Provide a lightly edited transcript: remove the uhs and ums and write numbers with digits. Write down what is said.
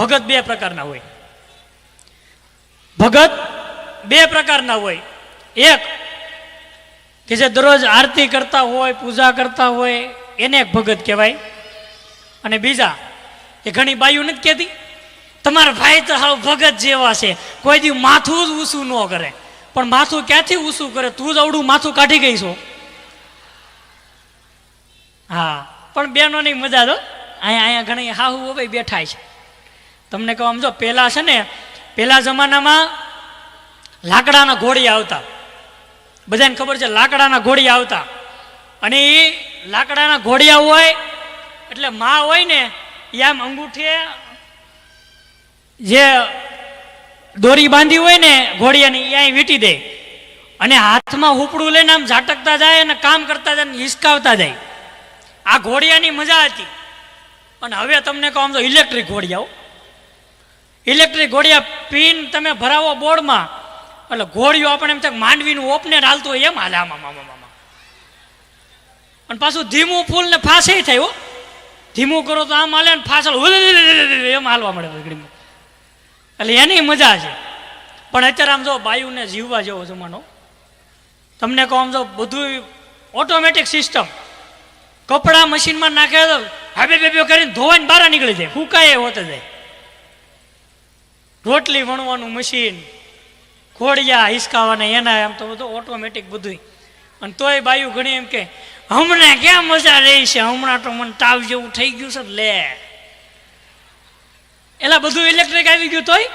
ભગત બે પ્રકારના હોય. ભગત બે પ્રકારના હોય. એક કે જે દરરોજ આરતી કરતા હોય, પૂજા કરતા હોય, એને એક ભગત કહેવાય. અને બીજા એ ઘણી બાયું નથી કહેતી, તમારા ભાઈ તો હાવ ભગત જેવા છે, કોઈ દી માથું જ ઊંચું ન કરે. પણ માથું ક્યાંથી ઊંચું કરે? તું જ અવડું માથું કાઢી ગઈ છો. હા, પણ બેનોની મજા તો અહીંયા ઘણી હાહુ હવે બેઠા છે. તમને કહું, આમ જો પહેલા છે ને, પહેલા જમાનામાં લાકડાના ઘોડિયા આવતા. બધાને ખબર છે લાકડાના ઘોડિયા આવતા. અને એ લાકડાના ઘોડિયા હોય એટલે માં હોય ને એ આમ અંગૂઠે જે દોરી બાંધી હોય ને ઘોડિયાની એ અહીં વીંટી દે, અને હાથમાં હુપડું લઈને આમ ઝાટકતા જાય અને કામ કરતા જાય, હિસકાવતા જાય. આ ઘોડિયાની મજા હતી. અને હવે તમને કહો, આમ તો ઇલેક્ટ્રિક ઘોડિયાઓ, ઇલેક્ટ્રિક ઘોડિયા પિન તમે ભરાવો બોર્ડમાં એટલે ઘોડિયો આપણે એમ થાય માંડવીનું ઓપનેટ હાલતું હોય એમ હાલે આમાં. અને પાછું ધીમું ફૂલ ને ફાંસે થાય. ધીમું કરો તો આમ હાલે ને ફાંસળ એમ હાલવા મળે. એટલે એની મજા છે. પણ અત્યારે આમ જો બાયુને જીવવા જેવો જમાનો. તમને કહો, આમ જો બધું ઓટોમેટિક સિસ્ટમ. કપડાં મશીનમાં નાખે તો હવે બે કરીને ધોવાઈને બહાર નીકળી જાય, ફૂંકાય હોતે જાય. રોટલી વણવાનું મશીન, ઘોડિયા હિસકાવાના એના, એમ તો બધું ઓટોમેટિક બધું. અને તોય બાયું ઘણી એમ કે હમણાં ક્યાં મજા રહી છે, હમણાં તો મને તાવ જેવું થઈ ગયું છે. લે, એલા બધું ઇલેક્ટ્રિક આવી ગયું તોય